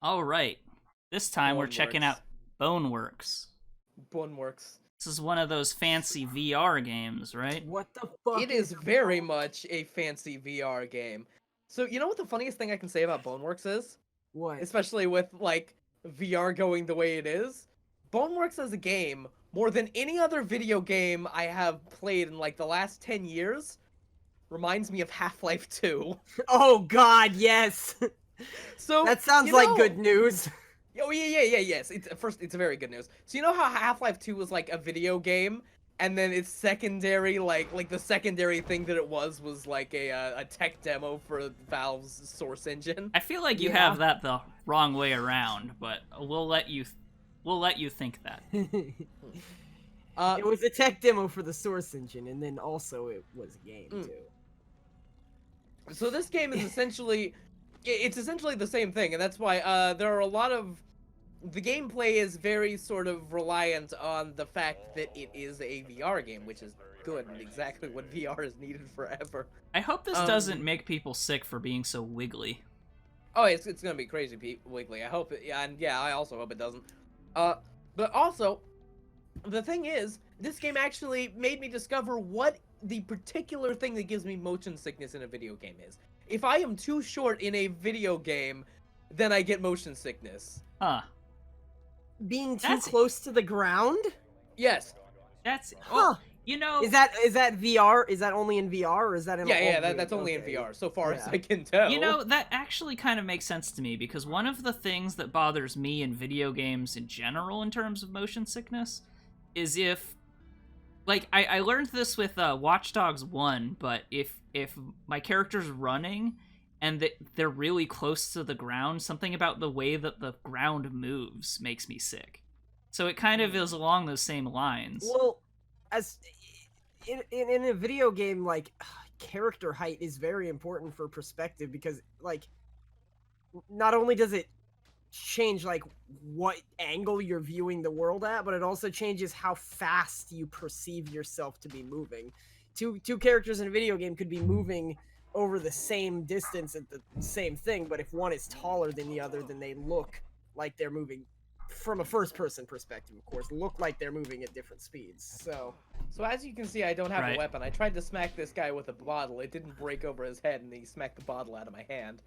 All right. This time we're checking out Boneworks. Boneworks. This is one of those fancy VR games, right? What the fuck It is very much a fancy VR game. So, you know what the funniest thing I can say about Boneworks is? What? Especially with, like, VR going the way it is? Boneworks as a game, more than any other video game I have played in, like, the last 10 years, reminds me of Half-Life 2. Oh god, yes! So, That sounds like good news. Oh, yes. It's very good news. So, you know how Half-Life 2 was, like, a video game? And then its secondary, like the secondary thing that it was like a tech demo for Valve's Source Engine. I feel like you have that the wrong way around, but we'll let you think that. It was a tech demo for the Source Engine, and then also it was a game too. So this game is essentially, it's essentially the same thing, and that's why there are a lot of. The gameplay is very sort of reliant on the fact that it is a VR game, which is good and exactly what VR has needed forever. I hope this doesn't make people sick for being so wiggly. Oh, it's gonna be crazy wiggly. I hope it, and yeah, I also hope it doesn't. But also, the thing is, this game actually made me discover what the particular thing that gives me motion sickness in a video game is. If I am too short in a video game, then I get motion sickness. Huh. Being too close to the ground? Yes. That's Huh. You know, is that VR? Is that only in VR, or is that in that's only in VR so far as I can tell. You know, that actually kind of makes sense to me, because one of the things that bothers me in video games in general in terms of motion sickness is if, like, I learned this with Watch Dogs 1, but if my character's running and they're really close to the ground, something about the way that the ground moves makes me sick. So it kind of is along those same lines. Well, as in a video game, like, character height is very important for perspective, because, like, not only does it change, like, what angle you're viewing the world at, but it also changes how fast you perceive yourself to be moving. Two characters in a video game could be moving over the same distance at the same thing, but if one is taller than the other, then they look like they're moving, from a first-person perspective, of course, look like they're moving at different speeds. So as you can see, I don't have a weapon. I tried to smack this guy with a bottle. It didn't break over his head, and he smacked the bottle out of my hand.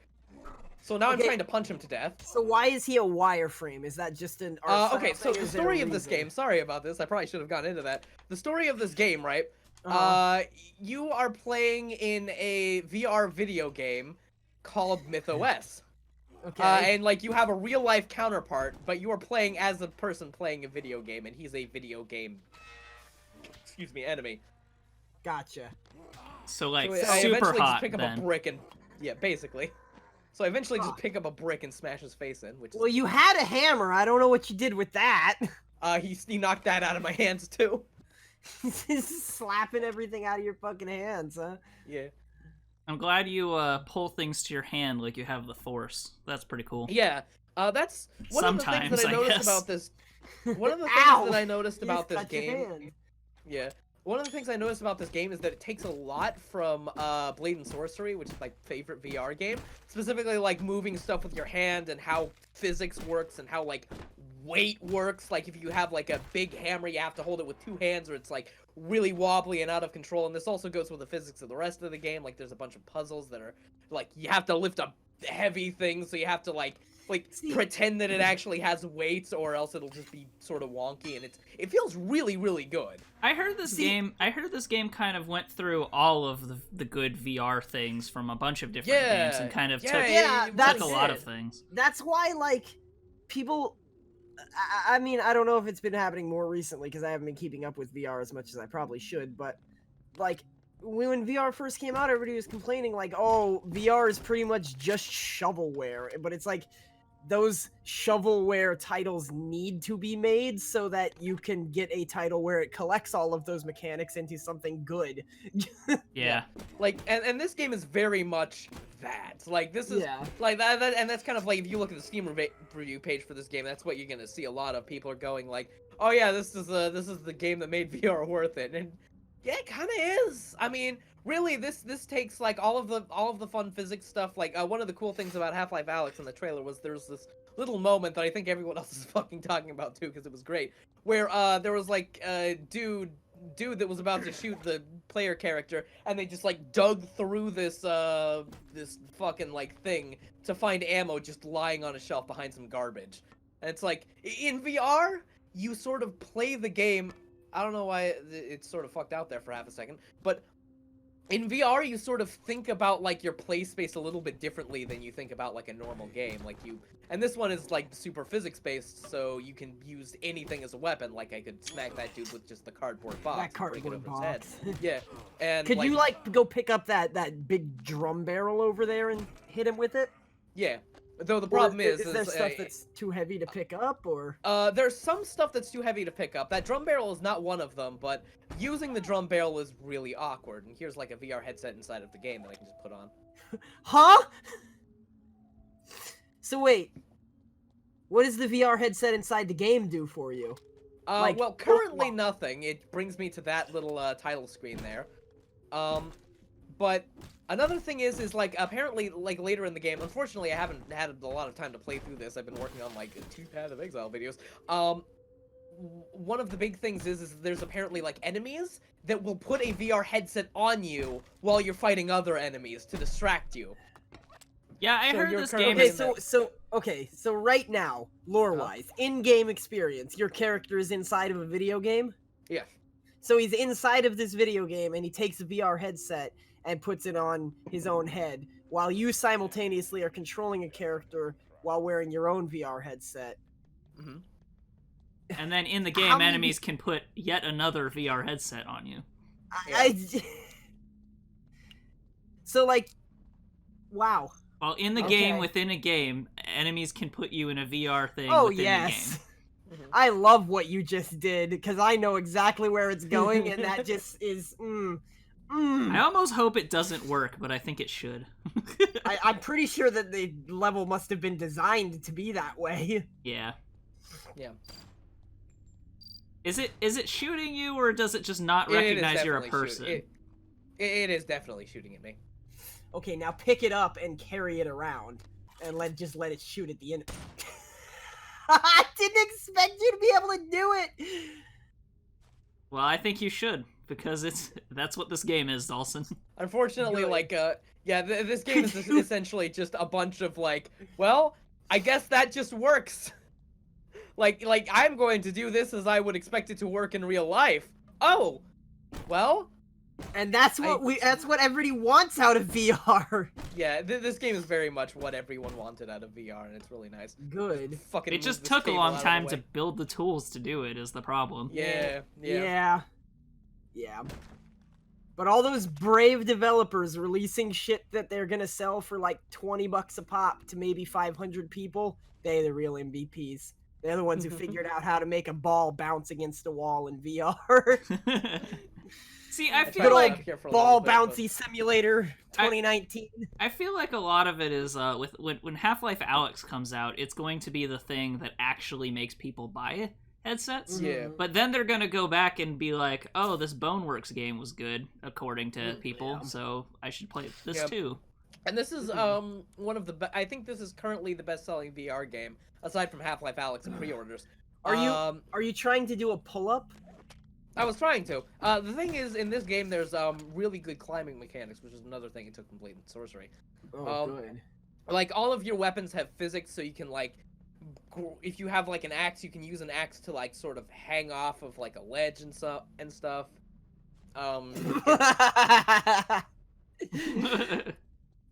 So now I'm trying to punch him to death. So why is he a wireframe? Is that just an okay, so the story of this game, sorry about this, I probably should have gone into that. The story of this game, right? You are playing in a VR video game called MythOS. Okay. And, like, you have a real-life counterpart, but you are playing as a person playing a video game, and he's a video game, enemy. Gotcha. So, like, I super eventually hot, just pick up then. a brick and, yeah, basically. So I eventually just pick up a brick and smash his face in, which is... Well, you had a hammer. I don't know what you did with that. He knocked that out of my hands, too. He's slapping everything out of your fucking hands, huh? Yeah. I'm glad you pull things to your hand like you have the Force. That's pretty cool. Yeah. That's one of the things that I noticed about this. One of the things that I noticed about this game. Yeah. One of the things I noticed about this game is that it takes a lot from Blade and Sorcery, which is my favorite VR game. Specifically, like, moving stuff with your hand and how physics works and how, like, weight works. Like, if you have, like, a big hammer, you have to hold it with two hands, or it's, like, really wobbly and out of control. And this also goes with the physics of the rest of the game. Like, there's a bunch of puzzles that are, like, you have to lift up heavy things, so you have to, like pretend that it actually has weights, or else it'll just be sort of wonky, and it feels really, really good. I heard this game kind of went through all of the good VR things from a bunch of different games and kind of took a lot of things. That's why, like, people... I mean, I don't know if it's been happening more recently, because I haven't been keeping up with VR as much as I probably should, but, like, when VR first came out, everybody was complaining, like, oh, VR is pretty much just shovelware, but it's like, those shovelware titles need to be made so that you can get a title where it collects all of those mechanics into something good. Yeah. Like, and this game is very much that. Like, this is, like, that, and that's kind of like, if you look at the Steam review page for this game, that's what you're gonna see. A lot of people are going like, oh yeah, this is the game that made VR worth it. And Yeah, it kind of is. I mean, really, this takes like all of the fun physics stuff. Like one of the cool things about Half-Life Alyx in the trailer was there's this little moment that I think everyone else is fucking talking about too, because it was great, where there was like a dude that was about to shoot the player character, and they just like dug through this this fucking like thing to find ammo just lying on a shelf behind some garbage. And it's like, in VR, you sort of play the game. I don't know why it's sort of fucked out there for half a second, but in VR, you sort of think about like your play space a little bit differently than you think about like a normal game. And this one is like super physics based, so you can use anything as a weapon. Like I could smack that dude with just the cardboard box. That cardboard box. His head. Yeah, and could you like go pick up that big drum barrel over there and hit him with it? Yeah. Though the problem is there stuff that's too heavy to pick up, or? There's some stuff that's too heavy to pick up. That drum barrel is not one of them, but using the drum barrel is really awkward. And here's like a VR headset inside of the game that I can just put on. Huh? So wait, what does the VR headset inside the game do for you? Well, currently nothing. It brings me to that little title screen there. But another thing is like apparently like later in the game, unfortunately I haven't had a lot of time to play through this. I've been working on like 2 Path of Exile videos. One of the big things is there's apparently like enemies that will put a VR headset on you while you're fighting other enemies to distract you. Yeah, I heard this game. Okay, so right now, lore-wise, in-game experience, your character is inside of a video game? Yeah. So he's inside of this video game and he takes a VR headset and puts it on his own head, while you simultaneously are controlling a character while wearing your own VR headset. Mm-hmm. And then in the game, enemies can put yet another VR headset on you. So, like, wow. Well, in the game, within a game, enemies can put you in a VR thing within the game. I love what you just did, because I know exactly where it's going, and that just is, I almost hope it doesn't work, but I think it should. I'm pretty sure that the level must have been designed to be that way. Yeah. Yeah. Is it shooting you, or does it just not recognize you're a person? It is definitely shooting at me. Okay, now pick it up and carry it around, and just let it shoot at the end. I didn't expect you to be able to do it! Well, I think you should, because that's what this game is, Dalsson. Unfortunately, this game is essentially just a bunch of like, well, I guess that just works. Like I'm going to do this as I would expect it to work in real life. Oh, well. And that's what everybody wants out of VR. Yeah, this game is very much what everyone wanted out of VR, and it's really nice. Good. Fucking it just took a long time to build the tools to do it, is the problem. Yeah. But all those brave developers releasing shit that they're gonna sell for like $20 a pop to maybe 500 people, they're the real MVPs. They're the ones who figured out how to make a ball bounce against a wall in VR. See, I feel like ball bouncy simulator 2019. I feel like a lot of it is when Half-Life Alyx comes out, it's going to be the thing that actually makes people buy headsets. Yeah. But then they're gonna go back and be like, "Oh, this Boneworks game was good according to people, so I should play this too." And this is one of the I think this is currently the best-selling VR game aside from Half-Life Alyx and pre-orders. Are you trying to do a pull-up? I was trying to. The thing is, in this game, there's really good climbing mechanics, which is another thing it took from Blatant Sorcery. Oh, good. Like, all of your weapons have physics, so you can, like, if you have, like, an axe, you can use an axe to, like, sort of hang off of, like, a ledge and stuff. That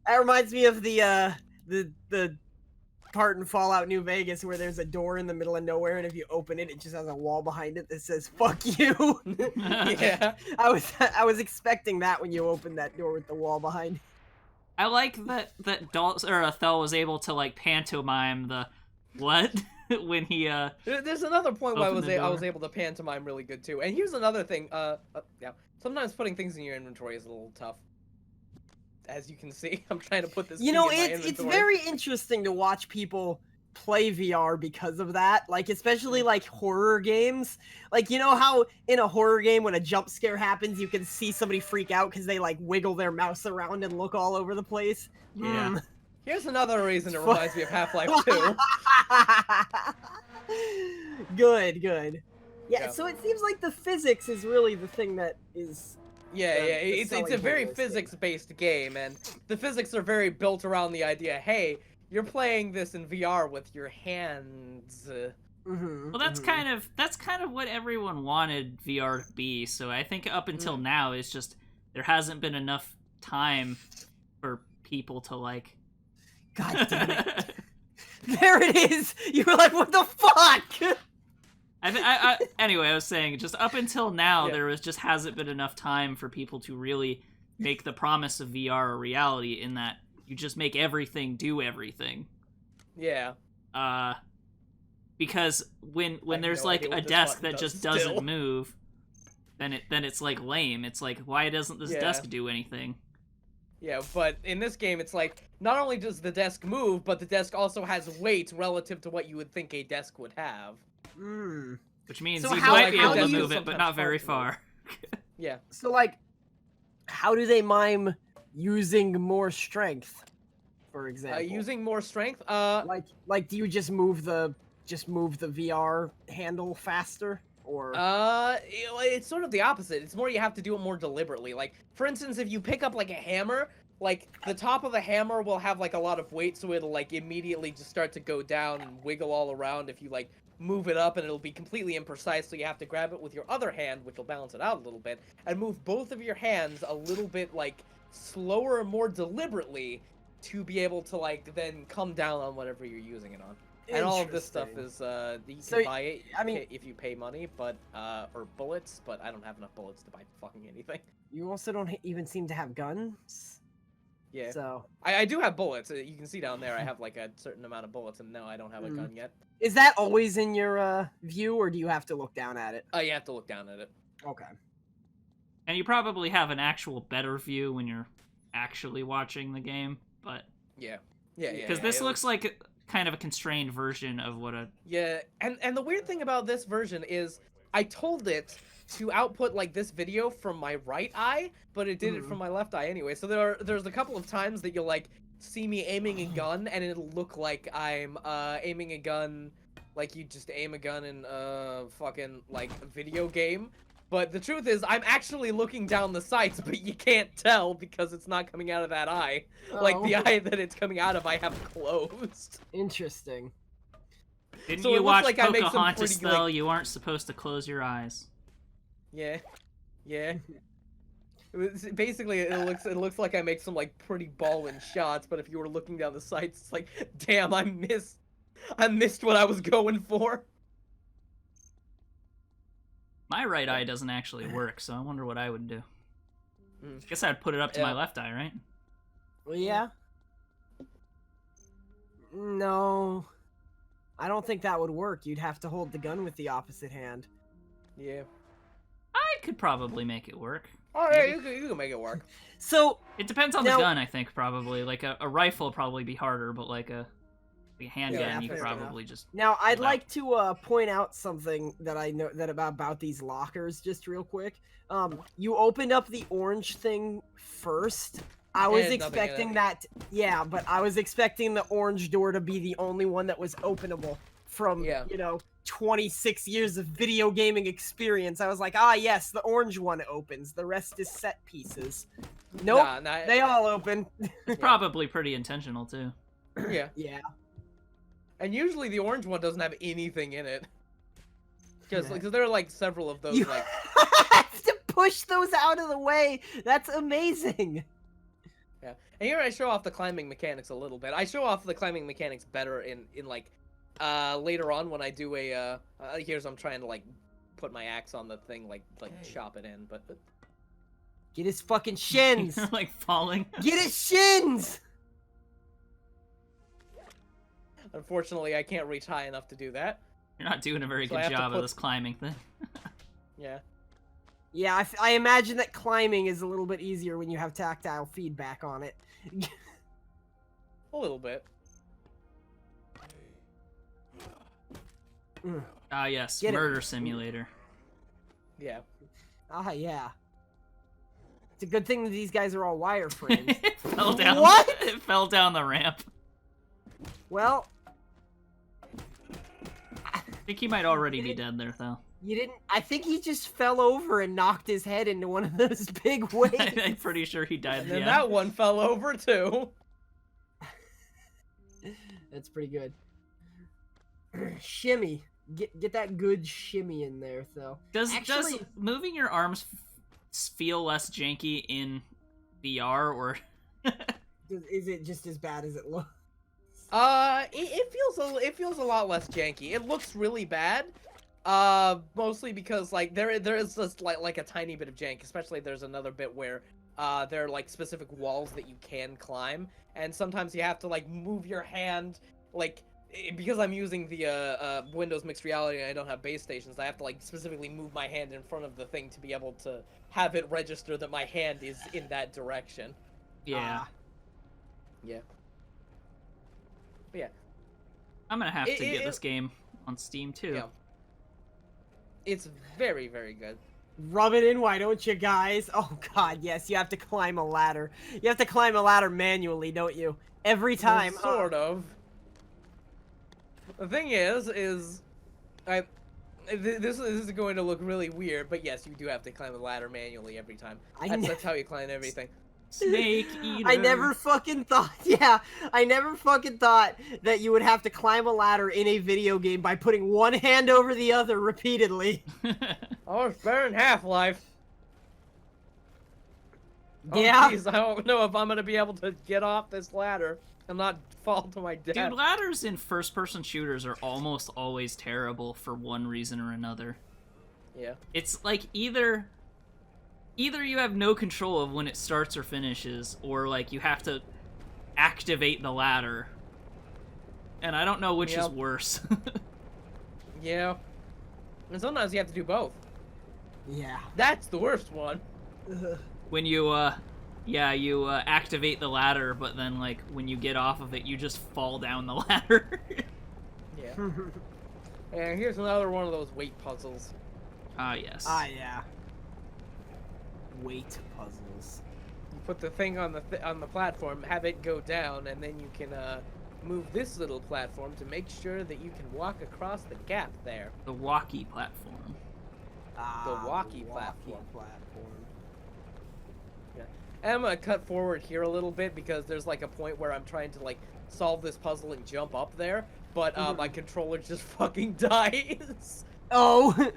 reminds me of the part in Fallout New Vegas where there's a door in the middle of nowhere, and if you open it, it just has a wall behind it that says "fuck you." Yeah, I was expecting that when you opened that door with the wall behind. I like that Thel was able to like pantomime the what when he There's another point where I was able to pantomime really good too. And here's another thing. Yeah, sometimes putting things in your inventory is a little tough. As you can see, I'm trying to put this. You know, it's very interesting to watch people play VR because of that. Like, especially like horror games. Like, you know how in a horror game when a jump scare happens, you can see somebody freak out because they like wiggle their mouse around and look all over the place? Yeah. Here's another reason it reminds me of Half-Life 2. Good. Yeah, so it seems like the physics is really the thing that is... It's a very physics-based game, and the physics are very built around the idea, hey, you're playing this in VR with your hands. Well, that's kind of what everyone wanted VR to be. So I think up until now, it's just there hasn't been enough time for people to like. God damn it! There it is. You were like, what the fuck? Anyway, I was saying, just up until now, there just hasn't been enough time for people to really make the promise of VR a reality. In that you just make everything do everything. Yeah. Because when there's like a desk that just doesn't move, then it's like lame. It's like, why doesn't this desk do anything? Yeah, but in this game, it's like, not only does the desk move, but the desk also has weight relative to what you would think a desk would have. Which means so you might be able to move it, but not very far. Yeah. So, like, how do they mime using more strength, for example? Using more strength? Like, do you just move the VR handle faster? Or it's sort of the opposite. It's more you have to do it more deliberately. Like, for instance, if you pick up like a hammer, like the top of the hammer will have like a lot of weight, so it'll like immediately just start to go down and wiggle all around if you like move it up, and it'll be completely imprecise, so you have to grab it with your other hand, which will balance it out a little bit, and move both of your hands a little bit like slower and more deliberately to be able to like then come down on whatever you're using it on. And all of this stuff is you can buy it if you pay money, but or bullets, but I don't have enough bullets to buy fucking anything. You also don't even seem to have guns. Yeah. So I do have bullets. You can see down there I have like a certain amount of bullets, and no, I don't have a gun yet. Is that always in your view, or do you have to look down at it? You have to look down at it. Okay. And you probably have an actual better view when you're actually watching the game, but yeah. Because this looks like kind of a constrained version of what a and the weird thing about this version is I told it to output like this video from my right eye, but it did it from my left eye anyway. So there's a couple of times that you'll like see me aiming a gun, and it'll look like I'm aiming a gun like you just aim a gun in a fucking like video game. But the truth is, I'm actually looking down the sights, but you can't tell because it's not coming out of that eye. Like, the eye that it's coming out of, I have closed. Interesting. Didn't you watch Pocahontas, Thel? You aren't supposed to close your eyes. Yeah. Basically, it looks like I make some, like, pretty ballin' shots, but if you were looking down the sights, it's like, damn, I missed what I was going for. My right eye doesn't actually work, so I wonder what I would do. I guess I'd put it up to my left eye, right? Well, yeah. No. I don't think that would work. You'd have to hold the gun with the opposite hand. Yeah. I could probably make it work. Oh, yeah, you can make it work. So... It depends on the gun, I think, probably. Like, a rifle would probably be harder, but like a handgun, you could probably just... Now, I'd like to point out something that I know about these lockers, just real quick. You opened up the orange thing first. I was expecting that... Yeah, but I was expecting the orange door to be the only one that was openable from, you know, 26 years of video gaming experience. I was like, ah, yes, the orange one opens. The rest is set pieces. Nope, they all open. It's probably pretty intentional, too. Yeah. Yeah. And usually the orange one doesn't have anything in it. Because there are like several of those. You have to push those out of the way. That's amazing. Yeah. And here I show off the climbing mechanics a little bit. I show off the climbing mechanics better in like later on when I do a here's I'm trying to like put my axe on the thing, like chop it in, but get his fucking shins. Like falling. Get his shins. Unfortunately, I can't reach high enough to do that. You're not doing a very good job of this climbing thing. Yeah. Yeah, I imagine that climbing is a little bit easier when you have tactile feedback on it. A little bit. Ah, yes, Get it. Murder Simulator. Yeah. Ah, yeah. It's a good thing that these guys are all wireframes. It fell down. What? It fell down the ramp. Well, I think he might already be dead there, though. you didn't. I think he just fell over and knocked his head into one of those big waves. I'm pretty sure he died. And then that one fell over too. That's pretty good. Shimmy. Get that good shimmy in there, though. Does moving your arms feel less janky in VR, or is it just as bad as it looks? It feels a lot less janky. It looks really bad. Mostly because like there is just like a tiny bit of jank, especially there's another bit where there are like specific walls that you can climb, and sometimes you have to like move your hand like. Because I'm using the Windows Mixed Reality and I don't have base stations, I have to like specifically move my hand in front of the thing to be able to have it register that my hand is in that direction. yeah. Yeah. But yeah. I'm gonna have to get this game on Steam too. Yeah. It's very, very good. Rub it in, why don't you guys? Oh god, yes, you have to climb a ladder. You have to climb a ladder manually, don't you? Every time. Well, sort of. The thing is this is going to look really weird, but yes, you do have to climb a ladder manually every time. That's how you climb everything. Snake eater. I never fucking thought, I never fucking thought that you would have to climb a ladder in a video game by putting one hand over the other repeatedly. Oh, it's better than Half-Life. Yeah. Oh, geez, I don't know if I'm gonna be able to get off this ladder and not fall to my death. Dude, ladders in first-person shooters are almost always terrible for one reason or another. Yeah. It's like either you have no control of when it starts or finishes, or like you have to activate the ladder. And I don't know which is worse. Yeah. And sometimes you have to do both. Yeah. That's the worst one. When you activate the ladder, but then like when you get off of it, you just fall down the ladder. Yeah. And here's another one of those weight puzzles. Ah, yes. Ah, yeah. Weight puzzles. You put the thing on the platform, have it go down, and then you can move this little platform to make sure that you can walk across the gap there. The walkie platform. The walkie platform. Yeah. And I'm gonna cut forward here a little bit because there's like a point where I'm trying to like solve this puzzle and jump up there, but my controller just fucking dies. Oh.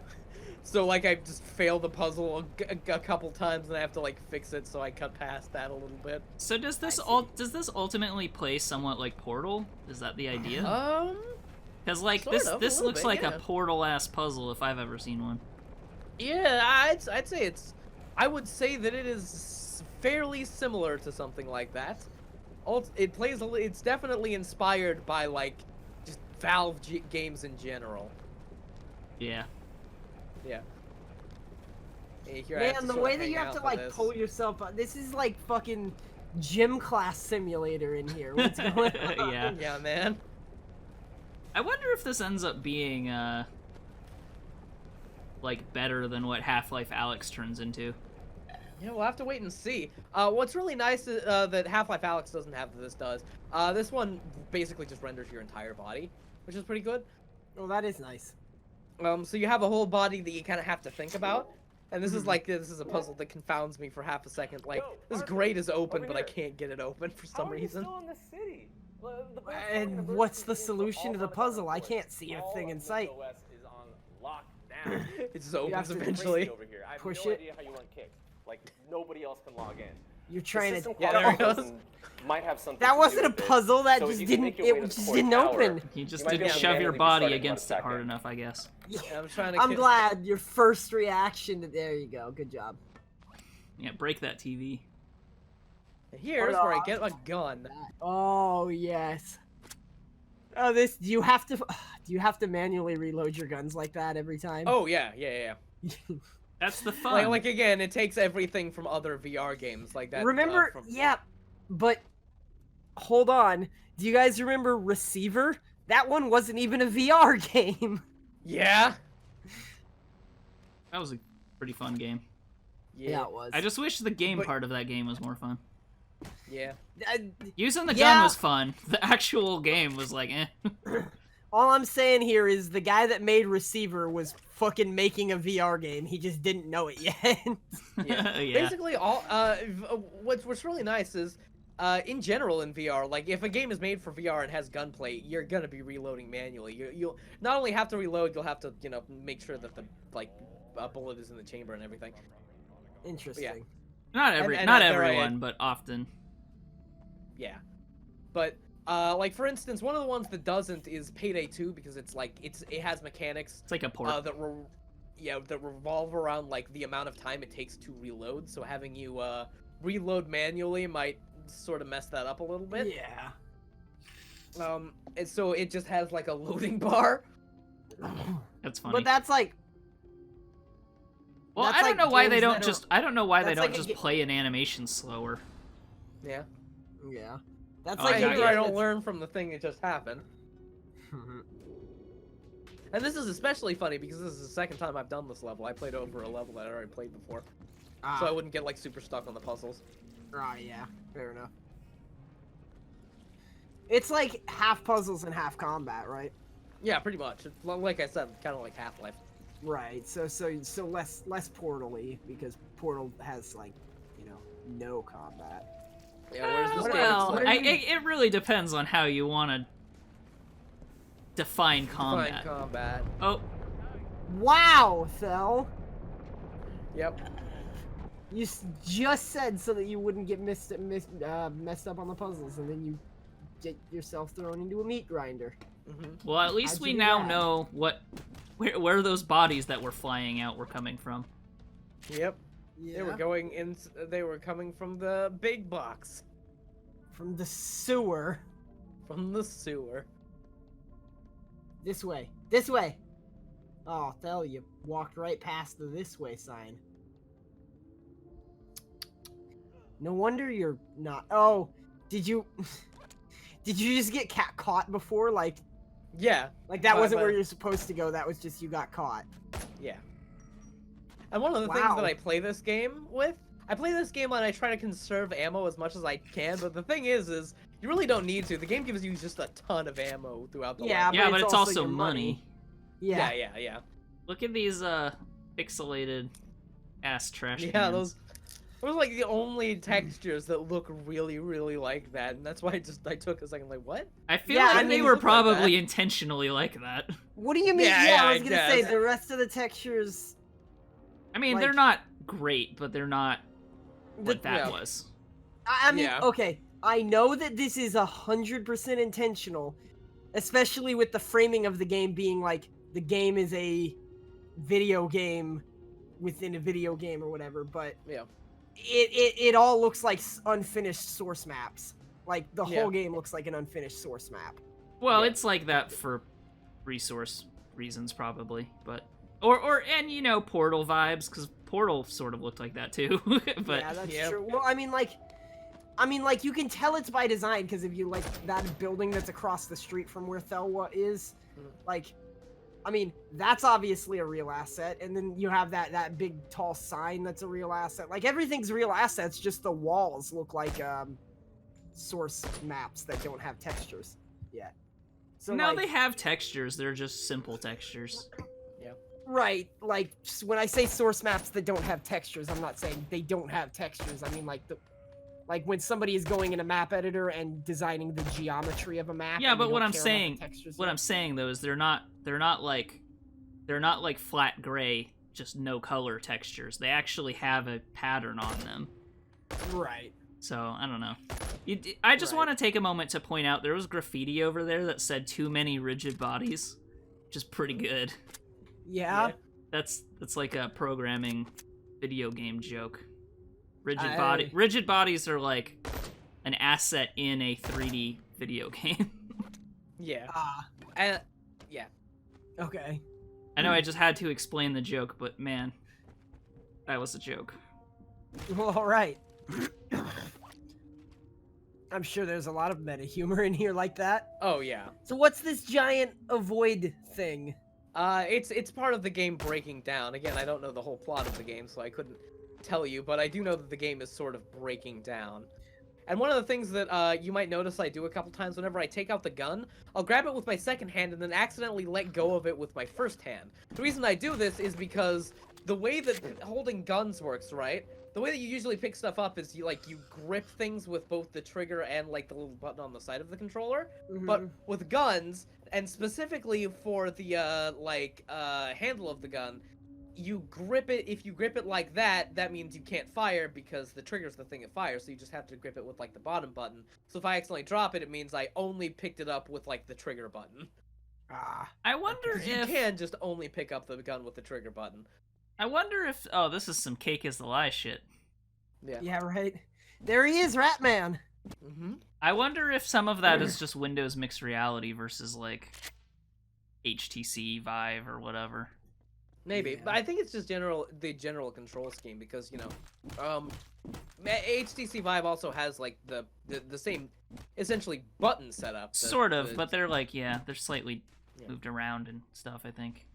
So like I just failed the puzzle a couple times and I have to like fix it, so I cut past that a little bit. So does this ultimately play somewhat like Portal? Is that the idea? Because like this looks like a Portal-ass puzzle if I've ever seen one. Yeah, I'd say I would say that it is fairly similar to something like that. It's definitely inspired by like just Valve games in general. Yeah. Yeah. Man, the way that you have to like pull yourself up, this is like fucking gym class simulator in here. What's going on? Yeah. Yeah, man. I wonder if this ends up being like better than what Half-Life Alyx turns into. Yeah, we'll have to wait and see. What's really nice is, that Half-Life Alyx doesn't have that this does. This one basically just renders your entire body, which is pretty good. Well, that is nice. So you have a whole body that you kind of have to think about, and this is a puzzle that confounds me for half a second. Like, this grate is open, but I can't get it open for some reason. Still in the city? And what's the solution to the puzzle? I can't see a thing in sight. OS is on lockdown. It just opens eventually. Over here. I have Push no it. idea how you unkicked. Like, nobody else can log in. You're trying to. Yeah, there it goes. Might have something That wasn't a puzzle. That So just if you didn't. make your way It to the just court didn't tower, open. You just You might be didn't able to shove your manually body restart it in against 1 it hard second. enough, I guess. Yeah, I'm trying to. I'm glad your first reaction to. There you go. Good job. Yeah, break that TV. Here's where I get a gun. Oh yes. Oh, this. Do you have to manually reload your guns like that every time? Oh yeah. That's the fun. Like again, it takes everything from other VR games like that. Remember? Yeah, but hold on. Do you guys remember Receiver? That one wasn't even a VR game. Yeah. That was a pretty fun game. Yeah, it was. I just wish the game part of that game was more fun. Yeah. Using the gun was fun. The actual game was like, eh. All I'm saying here is the guy that made Receiver was fucking making a VR game. He just didn't know it yet. Yeah. Basically, what's really nice is, in general in VR, like if a game is made for VR and has gunplay, you're gonna be reloading manually. You'll not only have to reload, you'll have to make sure that the bullet is in the chamber and everything. Interesting. Yeah. Not everyone, but often. Yeah, but like for instance, one of the ones that doesn't is Payday 2 because it has mechanics. It's like a port. that revolve around like the amount of time it takes to reload. So having you reload manually might sort of mess that up a little bit. Yeah. And so it just has like a loading bar. That's funny. But that's like. Well, I don't know why they don't just. I don't know why they don't just play an animation slower. Yeah. Yeah. That's like I don't learn from the thing that just happened. And this is especially funny because this is the second time I've done this level. I played over a level that I already played before. So I wouldn't get like super stuck on the puzzles. Yeah. Fair enough. It's like half puzzles and half combat, right? Yeah, pretty much. Like I said, kind of like Half-Life. Right. So less Portal-y because Portal has like, no combat. Yeah, well, it really depends on how you want to define combat. Oh. Wow, Thel. Yep. You just said so that you wouldn't get messed up on the puzzles, and then you get yourself thrown into a meat grinder. Mm-hmm. Well, at least we now know where those bodies that were flying out were coming from. Yep. Yeah. They were coming from the big box. From the sewer. From the sewer. This way. This way. Oh, Thel, you walked right past the this way sign. No wonder you're not. Oh, did you just get caught before? Like, yeah. Like that wasn't where you're supposed to go. That was just you got caught. Yeah. And one of the things that I play this game with, I try to conserve ammo as much as I can, but the thing is you really don't need to. The game gives you just a ton of ammo throughout the level. Yeah, but it's also money. Yeah. Yeah. Look at these pixelated ass trash cans. Yeah, those are like the only textures that look really, really like that, and that's why I took a second, like, what? I feel like they were probably intentionally like that. What do you mean? Yeah, I was gonna say the rest of the textures. I mean, they're not great, but they're not what that was. I mean, okay, I know that this is 100% intentional, especially with the framing of the game being like the game is a video game within a video game or whatever, but it all looks like unfinished source maps. Like the whole game looks like an unfinished source map. Well, it's like that for resource reasons probably, but and Portal vibes, because Portal sort of looked like that too. But yeah, that's true. Well, I mean, you can tell it's by design because if you like that building that's across the street from where Thel is, like, I mean, that's obviously a real asset, and then you have that big tall sign that's a real asset. Like everything's real assets, just the walls look like source maps that don't have textures yet. So no, they have textures. They're just simple textures. Right, like when I say source maps that don't have textures, I'm not saying they don't have textures. I mean like when somebody is going in a map editor and designing the geometry of a map. Yeah, but what I'm saying though is they're not like flat gray, just no color textures. They actually have a pattern on them. Right. So, I don't know. I just want to take a moment to point out there was graffiti over there that said too many rigid bodies, which is pretty good. Yeah. That's like a programming video game joke. Rigid bodies are like an asset in a 3D video game. Yeah. Yeah. Okay. I know I just had to explain the joke, but man, that was a joke. Well, all right. I'm sure there's a lot of meta humor in here like that. Oh yeah. So what's this giant avoid thing? It's part of the game breaking down. Again, I don't know the whole plot of the game, so I couldn't tell you, but I do know that the game is sort of breaking down. And one of the things that you might notice I do a couple times whenever I take out the gun, I'll grab it with my second hand and then accidentally let go of it with my first hand. The reason I do this is because the way that holding guns works, right? The way that you usually pick stuff up is you grip things with both the trigger and like the little button on the side of the controller. But with guns, and specifically for the handle of the gun, you grip it. If you grip it like that, that means you can't fire because the trigger's the thing that fires. So you just have to grip it with like the bottom button. So if I accidentally drop it, it means I only picked it up with like the trigger button. I wonder if you can just only pick up the gun with the trigger button. I wonder if this is some cake is the lie shit. Yeah, right. There he is, Ratman. I wonder if some of that is just Windows mixed reality versus like HTC Vive or whatever. Maybe, but I think it's just the general control scheme because HTC Vive also has like the same essentially button setup. Sort of, but they're like they're slightly moved around and stuff. I think.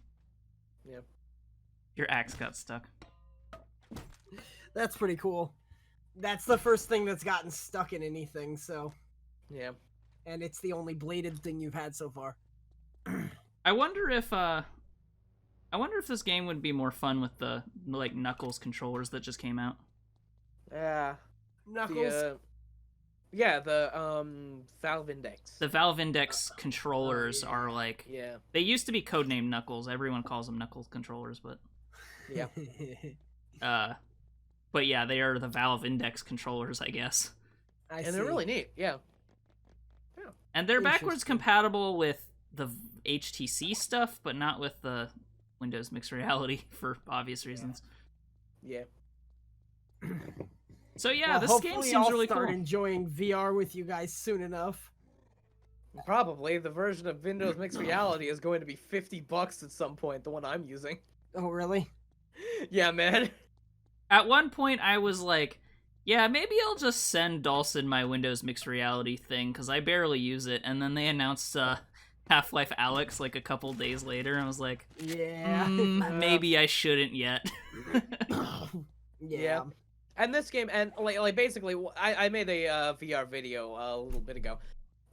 Yeah. Your axe got stuck. That's pretty cool. That's the first thing that's gotten stuck in anything, so. Yeah. And it's the only bladed thing you've had so far. I wonder if this game would be more fun with the like Knuckles controllers that just came out. Yeah. Knuckles. The Valve Index. The Valve Index controllers are like they used to be codenamed Knuckles. Everyone calls them Knuckles controllers, but but yeah, they are the Valve Index controllers, I guess. And they're really neat. Yeah. And they're backwards compatible with the HTC stuff, but not with the Windows Mixed Reality for obvious reasons. Yeah. So yeah, this game seems really cool. I'll start enjoying VR with you guys soon enough. Probably. The version of Windows Mixed Reality is going to be $50 at some point, the one I'm using. Oh, really? Yeah, man. At one point, I was like, yeah, maybe I'll just send Dalsson my Windows Mixed Reality thing, because I barely use it. And then they announced Half-Life Alyx like a couple days later, and I was like, maybe I shouldn't yet. Yeah. And this game, and like basically, I made a VR video a little bit ago.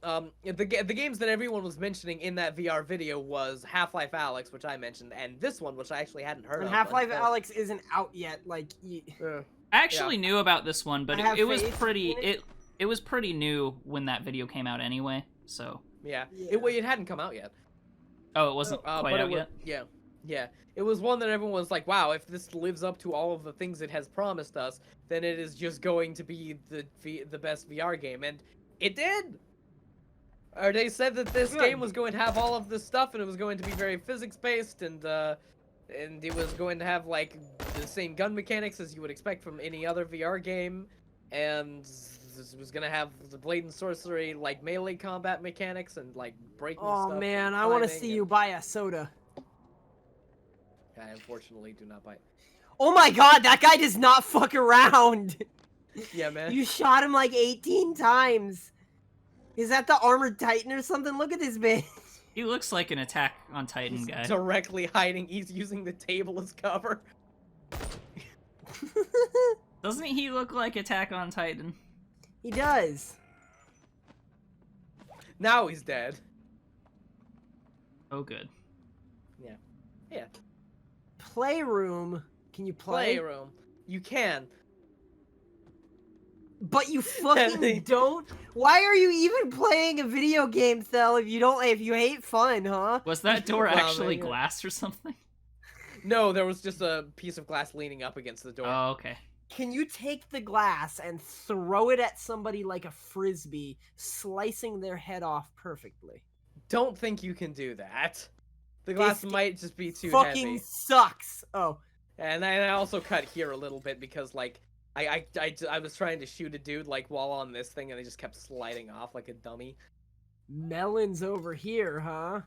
The games that everyone was mentioning in that VR video was Half-Life Alyx, which I mentioned, and this one, which I actually hadn't heard of. Half-Life Alyx isn't out yet. Like, I actually knew about this one, but it was pretty. It was pretty new when that video came out anyway. So it hadn't come out yet. Oh, it wasn't quite out yet. Yeah. It was one that everyone was like, wow, if this lives up to all of the things it has promised us, then it is just going to be the best VR game, and it did. Or they said that this game was going to have all of this stuff, and it was going to be very physics-based, and it was going to have like the same gun mechanics as you would expect from any other VR game, and this was gonna have the blade and sorcery like melee combat mechanics and like breaking stuff. Oh man, I want to see you buy a soda. I unfortunately do not buy it. Oh my god, that guy does not fuck around. Yeah, man. You shot him like 18 times. Is that the Armored Titan or something? Look at this bitch. He looks like an Attack on Titan guy. Directly hiding. He's using the table as cover. Doesn't he look like Attack on Titan? He does. Now he's dead. Oh, good. Yeah. Playroom. Can you play? Playroom. You can. But you fucking don't? Why are you even playing a video game, Thel, if you hate fun, huh? Was that door actually glass or something? No, there was just a piece of glass leaning up against the door. Oh, okay. Can you take the glass and throw it at somebody like a frisbee, slicing their head off perfectly? Don't think you can do that. The glass might just be too fucking heavy. Sucks. Oh. And I also cut here a little bit because, like, I was trying to shoot a dude, like, while on this thing, and I just kept sliding off like a dummy. Melons over here, huh?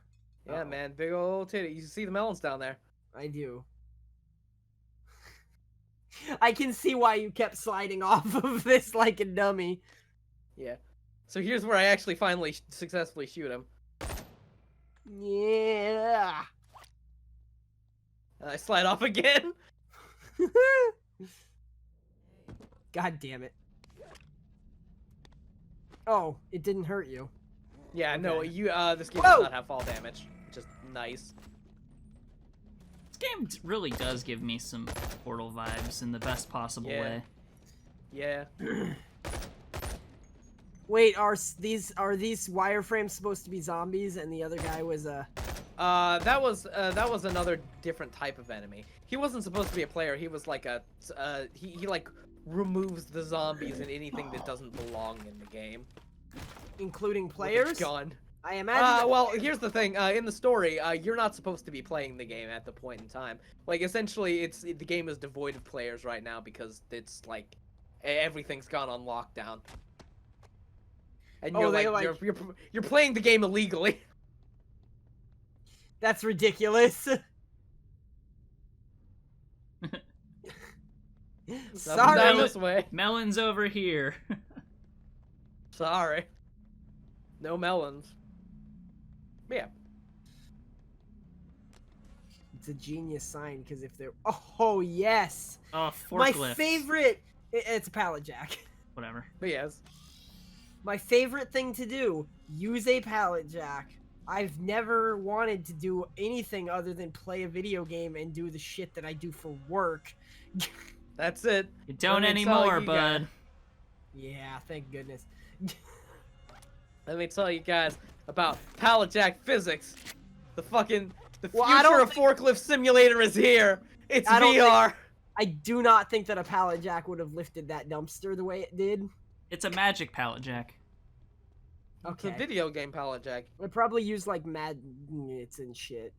Yeah, man. Big old titty. You see the melons down there. I do. I can see why you kept sliding off of this like a dummy. Yeah. So here's where I actually finally successfully shoot him. Yeah. I slide off again. God damn it. Oh, it didn't hurt you. Yeah, Okay. no, this game does not have fall damage, which is nice. This game really does give me some Portal vibes in the best possible way. Yeah. Wait, are these wireframes supposed to be zombies and the other guy was a... that was another different type of enemy. He wasn't supposed to be a player. He was like a he like removes the zombies and anything that doesn't belong in the game, including players? Gun. I imagine. Well, here's the thing. In the story, you're not supposed to be playing the game at the point in time. Like, essentially, the game is devoid of players right now because it's like everything's gone on lockdown. And you're playing the game illegally. That's ridiculous. Sorry. This way. Melon's over here. Sorry. No melons. But yeah. It's a genius sign because if they're... Oh, yes. Oh, My forklift. favorite... It's a pallet jack. Whatever. But yes. My favorite thing to do, use a pallet jack. I've never wanted to do anything other than play a video game and do the shit that I do for work. That's it. You don't anymore, bud. Yeah, thank goodness. Let me tell you guys about pallet jack physics. The future I of forklift simulator is here. It's VR. I do not think that a pallet jack would have lifted that dumpster the way it did. It's a magic pallet jack. It's a video game pallet jack. I'd probably use like magnets and shit.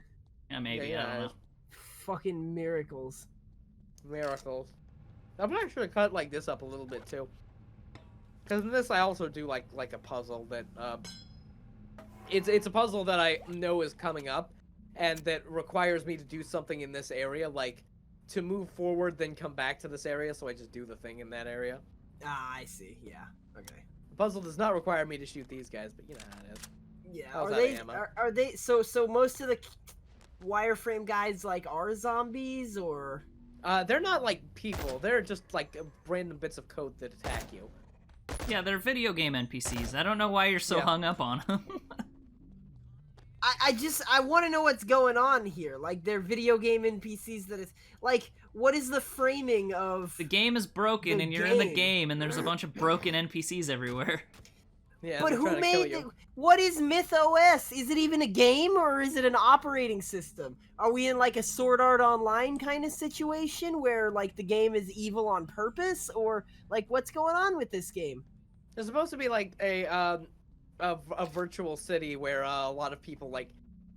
Yeah, maybe. Yeah, I don't know. Fucking miracles. Miracles. I'm gonna actually cut like this up a little bit too. Because in this I also do like a puzzle that it's a puzzle that I know is coming up and that requires me to do something in this area, like to move forward then come back to this area, so I just do the thing in that area. Ah, I see. Yeah. Okay. The puzzle does not require me to shoot these guys, but you know how it is. Yeah. Are they so most of the wireframe guys like are zombies or? They're not like people. They're just like random bits of code that attack you. Yeah, they're video game NPCs. I don't know why you're so hung up on them. I want to know what's going on here. Like, they're video game NPCs that is like, what is the framing of the game is broken and you're in the game and there's a bunch of broken NPCs everywhere. Yeah, but who made it? What is MythOS? Is it even a game or is it an operating system? Are we in like a Sword Art Online kind of situation where like the game is evil on purpose, or like what's going on with this game? There's supposed to be like a virtual city where a lot of people like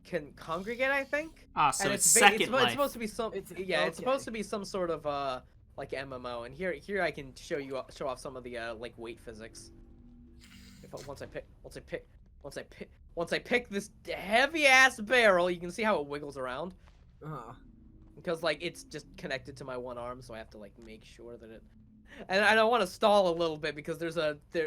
can congregate, I think. Ah, so and it's Second Life. It's supposed to be some. It's supposed to be some sort of like MMO. And here I can show off some of the like weight physics. Once I pick this heavy ass barrel, you can see how it wiggles around. Because like it's just connected to my one arm, so I have to like make sure that it. And I don't want to stall a little bit because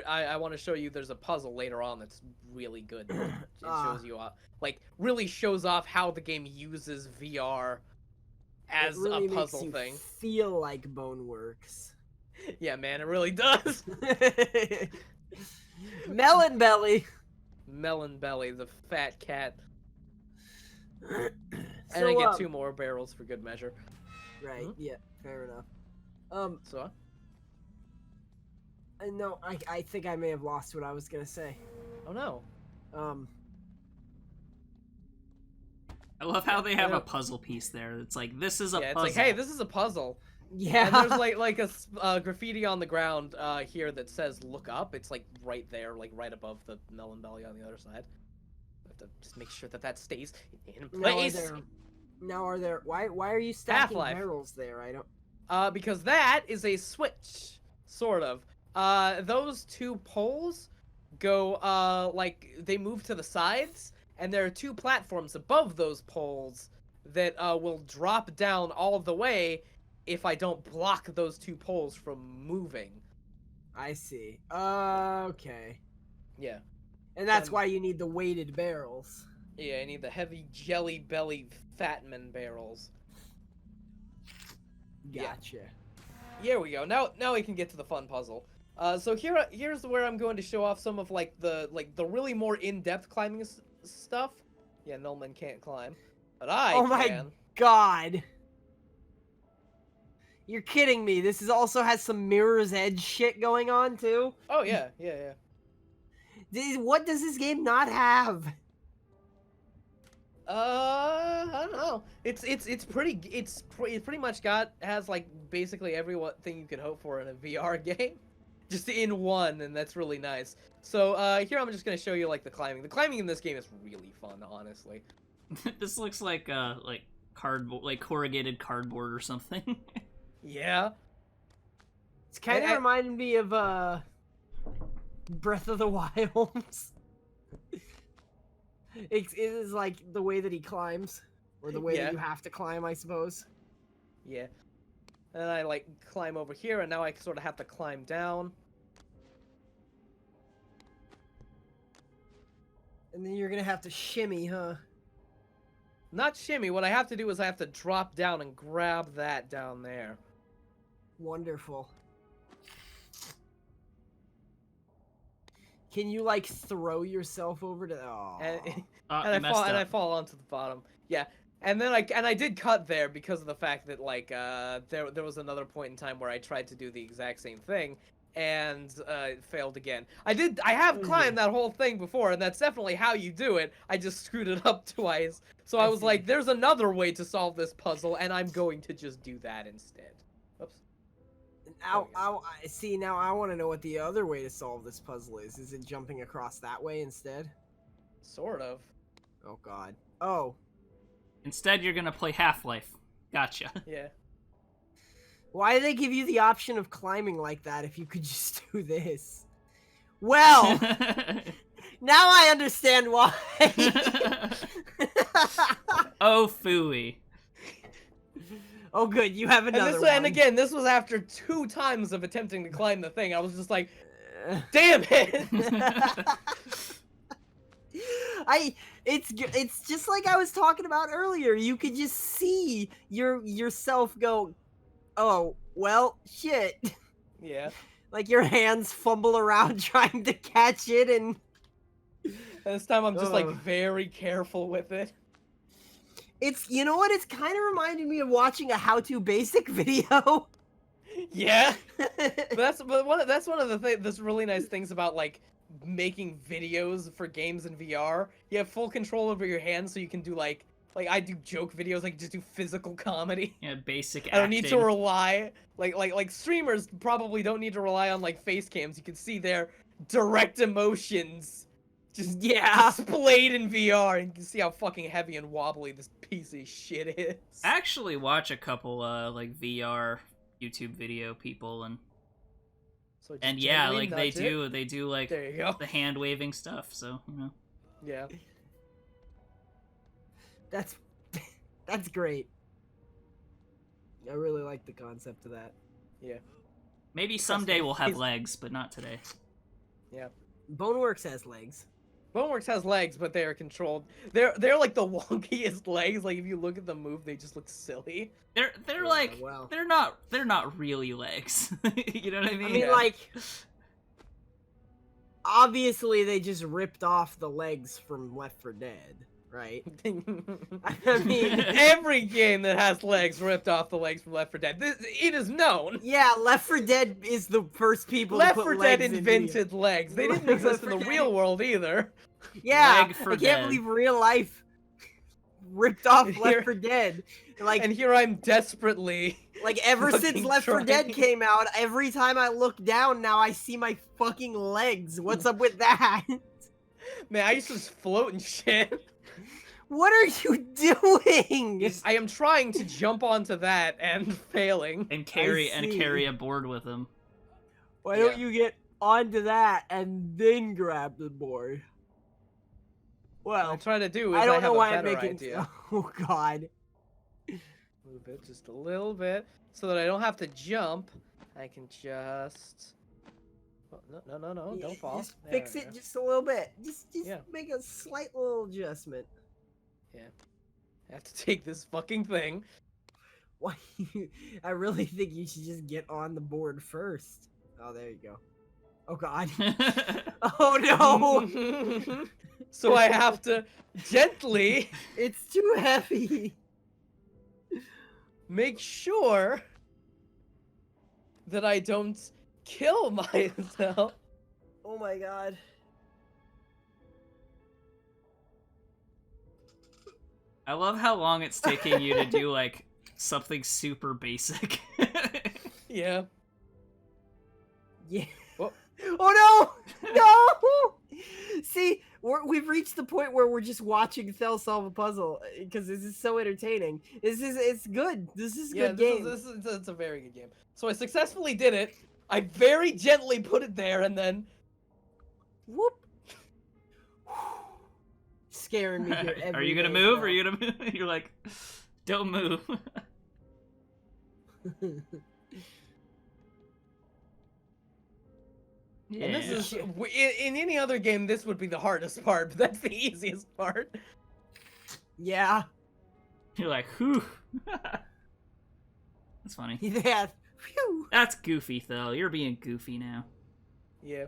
I want to show you there's a puzzle later on that's really good. It shows you like really shows off how the game uses VR as really a puzzle makes you thing. Feel like Boneworks. Yeah, man, it really does. Melon Belly. Melon Belly, the fat cat. So, and I get 2 more barrels for good measure. Right. Yeah. Fair enough. So. No, I think I may have lost what I was gonna say. Oh no. I love how they have a puzzle piece there. It's like, this is a puzzle. It's like, hey, this is a puzzle. Yeah. And there's like a graffiti on the ground here that says "look up." It's like right there, like right above the melon belly on the other side. I have to just make sure that stays in place. Why are you stacking Half-Life. barrels there? I don't. Because that is a switch, sort of. Those 2 poles go like they move to the sides, and there are 2 platforms above those poles that will drop down all the way if I don't block those 2 poles from moving. I see. Okay. Yeah. And that's why you need the weighted barrels. Yeah, I need the heavy jelly belly fatman barrels. Gotcha. Here we go. Now we can get to the fun puzzle. So here's where I'm going to show off some of like the really more in-depth climbing stuff. Yeah, Nullman can't climb, but I can. Oh my god. You're kidding me. This also has some Mirror's Edge shit going on too. Oh yeah. What does this game not have? I don't know. It's pretty much has like basically thing you could hope for in a VR game, just in one, and that's really nice. So here I'm just gonna show you like the climbing. The climbing in this game is really fun, honestly. This looks like cardboard, like corrugated cardboard or something. Yeah. It's kind of reminded me of Breath of the Wild. It is like the way that he climbs, or the way that you have to climb, I suppose. Yeah. And I like climb over here, and now I sort of have to climb down. And then you're gonna have to shimmy, huh? Not shimmy. What I have to do is I have to drop down and grab that down there. Wonderful. Can you like throw yourself over to? Oh. And I fall onto the bottom. Yeah. And then I did cut there because of the fact that like there was another point in time where I tried to do the exact same thing and it failed again. I have climbed that whole thing before, and that's definitely how you do it. I just screwed it up twice. So I was like, there's another way to solve this puzzle, and I'm going to just do that instead. Oops. See, now I want to know what the other way to solve this puzzle is. Is it jumping across that way instead? Sort of. Oh god. Oh. Instead, you're gonna play Half-Life. Gotcha. Yeah. Why did they give you the option of climbing like that if you could just do this? Well, now I understand why. Oh, phooey. Oh, good. You have another one. And again, this was after 2 times of attempting to climb the thing. I was just like, damn it! It's just like I was talking about earlier. You could just see yourself go, oh, well, shit. Yeah. Like your hands fumble around trying to catch it, and this time I'm just like very careful with it. You know what? It's kind of reminding me of watching a how-to basic video. Yeah. That's one of the really nice things about like making videos for games in VR. You have full control over your hands, so you can do like I do joke videos, like just do physical comedy. Yeah, basic acting. I don't need to rely like streamers probably don't need to rely on like face cams. You can see their direct emotions just displayed in VR, and you can see how fucking heavy and wobbly this piece of shit is. Actually watch a couple like VR YouTube video people, and yeah, like they do like there you go. the hand waving stuff, so you know. Yeah. That's great. I really like the concept of that. Yeah. Maybe someday we'll have legs, but not today. Yeah. Boneworks has legs. Boneworks has legs, but they are controlled. They're like the wonkiest legs. Like if you look at them move, they just look silly. They're like they're not really legs. You know what I mean? I mean, like obviously they just ripped off the legs from Left 4 Dead, right? I mean, every game that has legs ripped off the legs from Left 4 Dead. It is known. Yeah, Left 4 Dead is the first people Left to put 4 Dead legs invented legs. They didn't exist in the real world either. Yeah, Leg for I can't Dead. believe real life ripped off Left 4 Dead. Like, and here I'm desperately like ever since Left 4 Dead came out, every time I look down now I see my fucking legs. What's up with that? Man, I used to just float and shit. What are you doing? I am trying to jump onto that and failing. And carry a board with him. Why don't you get onto that and then grab the board? Well, what I'm trying to do is I don't know why have I'm a better making. idea. Oh god. Move it just a little bit so that I don't have to jump. I can just. Oh, no! Yeah, don't fall. Just fix it just a little bit. Just Yeah. make a slight little adjustment. Yeah. I have to take this fucking thing. Why? I really think you should just get on the board first. Oh, there you go. Oh God. Oh no. So I have to gently It's too heavy. make sure that I don't kill myself. Oh my God. I love how long it's taking you to do, like, something super basic. Yeah. Yeah. Oh. Oh no! No! See, we've reached the point where we're just watching Thel solve a puzzle because this is so entertaining. It's good. This is a good game. It's a very good game. So I successfully did it. I very gently put it there, and then Whoop. Scaring me here. Are you gonna move? Are you gonna move? You're like, don't move. Yeah. And this is in any other game, this would be the hardest part, but that's the easiest part. Yeah. You're like, whew. That's funny. Yeah. Phew. That's goofy, Thel. You're being goofy now. Yeah.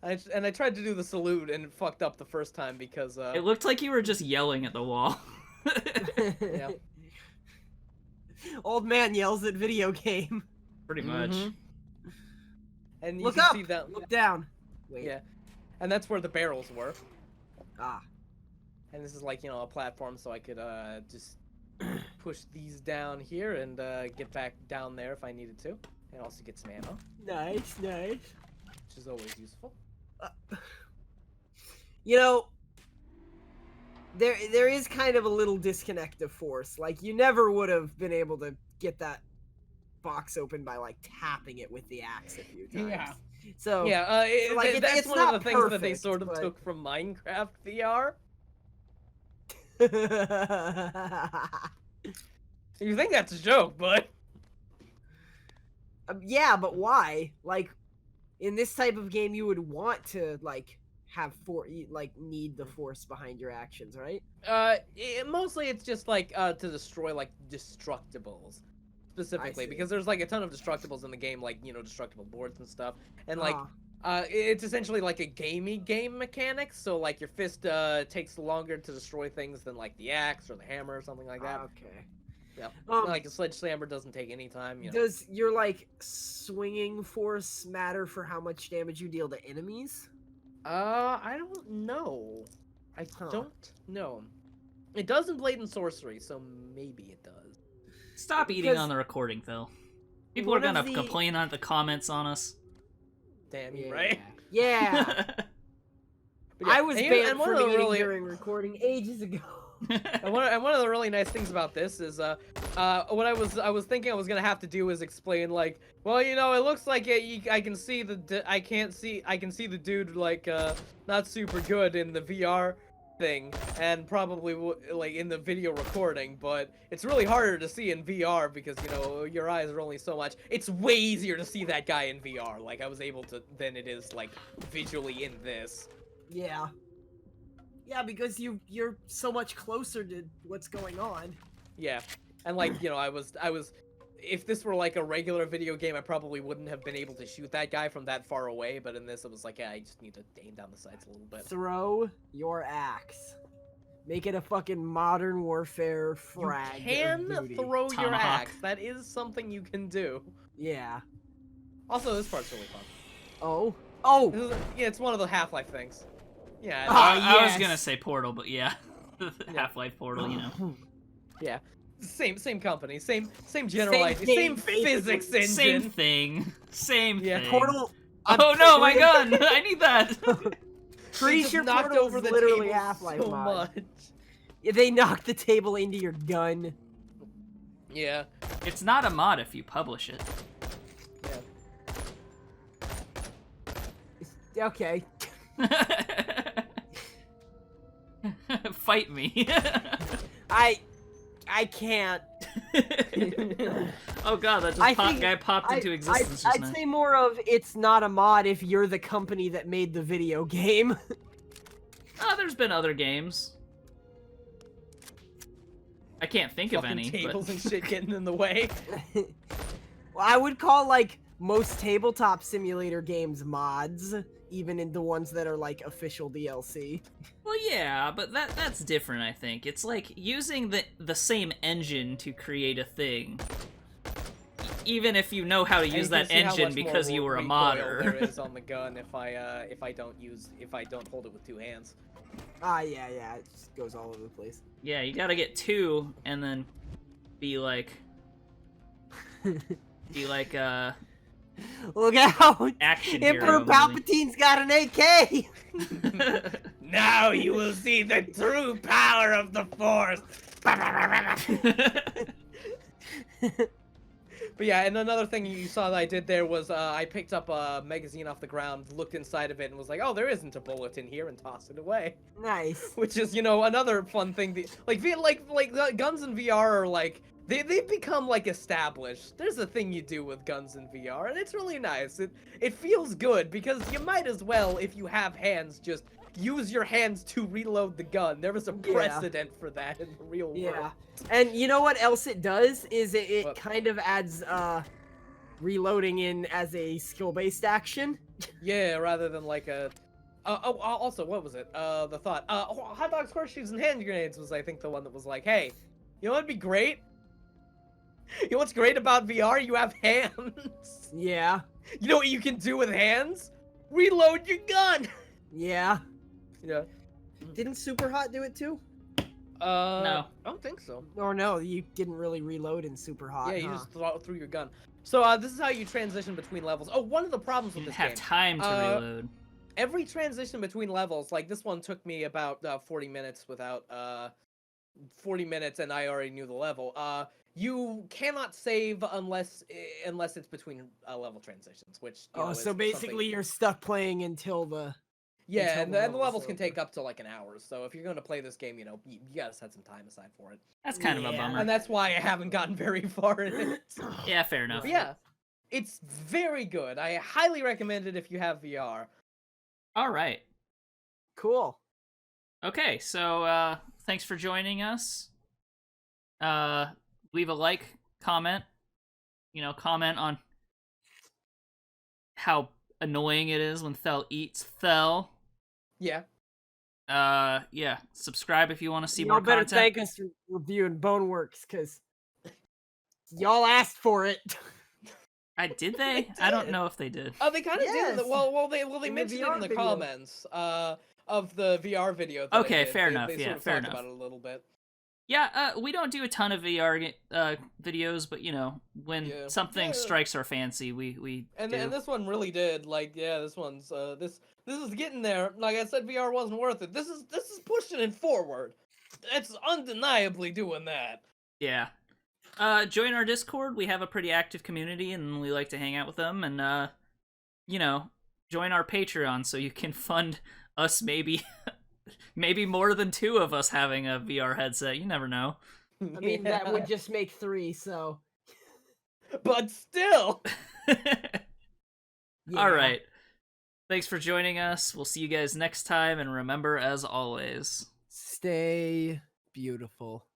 I tried to do the salute and it fucked up the first time because It looked like you were just yelling at the wall. Yeah. Old man yells at video game. Pretty much. And you Look can up. see that. Look down. Wait. Yeah. And that's where the barrels were. Ah. And this is like, you know, a platform so I could just push these down here and get back down there if I needed to. And also get some ammo, Nice, nice. which is always useful. You know, there is kind of a little disconnect of force. Like, you never would have been able to get that box open by, like, tapping it with the axe a few times. Yeah. So, Yeah, like, that's it's one of the not things that they perfect, sort of but- took from Minecraft VR. You think that's a joke, but... Yeah, but why? Like, in this type of game, you would want to, like, need the force behind your actions, right? Mostly it's just like to destroy like destructibles specifically, because there's like a ton of destructibles in the game, like, you know, destructible boards and stuff, and like it's essentially like a game mechanic. So like your fist takes longer to destroy things than like the axe or the hammer or something like that. Okay. Yeah. Um, Like a sledgehammer doesn't take any time. You know. Does your, like, swinging force matter for how much damage you deal to enemies? I don't know. I don't know. It does in Blade and Sorcery, so maybe it does. Stop eating Because on the recording, Phil. People are one of gonna the- complain on the comments on us. Damn you, right? Yeah. But yeah, I was and banned one from of the eating really- during recording ages ago. And one of the really nice things about this is what I was thinking I was gonna have to do is explain, like, well, you know, it looks like I can see I can see the dude, like, not super good in the VR thing, and probably like in the video recording, but it's really harder to see in VR because, you know, your eyes are only so much. It's way easier to see that guy in VR, like I was able to, than it is like visually in this. Yeah. Yeah, because you're so much closer to what's going on. Yeah, and like, you know, I was, if this were like a regular video game, I probably wouldn't have been able to shoot that guy from that far away, but in this it was like, yeah, I just need to aim down the sights a little bit. Throw your axe. Make it a fucking Modern Warfare frag. You can of duty. throw your Tomahawk. axe. That is something you can do. Yeah. Also, this part's really fun. Oh. Oh! This is, yeah, it's one of the Half-Life things. Yeah. I was yes. gonna say Portal, but yeah. Half-Life Portal, you know. Yeah. Same company, same general idea, game, same physics engine. Same thing. Same Yeah. thing. Portal. Oh no, my gun! I need that! Pretty They sure just knocked Portal over is the literally table Half-Life so mod. much. Yeah, they knocked the table into your gun. Yeah. It's not a mod if you publish it. Yeah. Okay. Fight me. I can't. Oh god, that guy popped into existence just now. I'd say more of it's not a mod if you're the company that made the video game. Oh, there's been other games. I can't think of Fucking any. tables But... and shit getting in the way. Well, I would call like most tabletop simulator games mods, even in the ones that are like official DLC. Well, yeah, but that's different, I think. It's like using the same engine to create a thing. Even if you know how to use that engine because you were a modder. There is on the gun if I don't hold it with two hands. Yeah, it just goes all over the place. Yeah, you gotta get two and then be like Look out! action Emperor hero. Palpatine's got an AK. Now you will see the true power of the Force. But yeah, and another thing you saw that I did there was I picked up a magazine off the ground, looked inside of it, and was like, "Oh, there isn't a bullet in here," and tossed it away. Nice. Which is, another fun thing. Like guns in VR are like they've become like established. There's a thing you do with guns in VR, and it's really nice. It feels good because you might as well, if you have hands, just use your hands to reload the gun. There was a precedent for that in the real world. Yeah. And you know what else it does is it kind of adds reloading in as a skill-based action. Yeah, rather than like a also, what was it? The thought. Hot dogs, horseshoes, and hand grenades was, I think, the one that was like, hey, you know what'd be great? You know what's great about VR? You have hands. Yeah. You know what you can do with hands? Reload your gun. Yeah. Yeah. Didn't Super Hot do it too? No. I don't think so. Or no, you didn't really reload in Super Hot. Yeah, you just threw your gun. So this is how you transition between levels. Oh, one of the problems with You this have game. time to reload. Every transition between levels, like this one took me about 40 minutes without 40 minutes, and I already knew the level. You cannot save unless it's between level transitions, which so basically you're stuck playing until the and the levels can take up to like an hour. So if you're going to play this game, you gotta set some time aside for it. That's kind of a bummer. And that's why I haven't gotten very far in it. Yeah, fair enough. But yeah, it's very good. I highly recommend it if you have VR. All right. Cool. Okay, so thanks for joining us. Leave a like, comment. Comment on how annoying it is when Thel eats Thel. Yeah. Yeah. Subscribe if you want to see more content. Y'all better thank us for reviewing Boneworks, because y'all asked for it. Did they? I don't know if they did. Oh, they kind of did. Well, they In mentioned the it in the VR comments of the VR video. That Okay, I did. fair enough. They Yeah, sort of fair talked enough. about it a little bit. Yeah, we don't do a ton of VR videos, but when something strikes our fancy, we do. And this one really did. Like, yeah, this one's this is getting there. Like I said, VR wasn't worth it. This is pushing it forward. It's undeniably doing that. Yeah. Join our Discord. We have a pretty active community, and we like to hang out with them. And join our Patreon so you can fund us maybe more than two of us having a VR headset. You never know. I mean, that would just make 3, so. But still. All right. Thanks for joining us. We'll see you guys next time, and remember, as always, stay beautiful.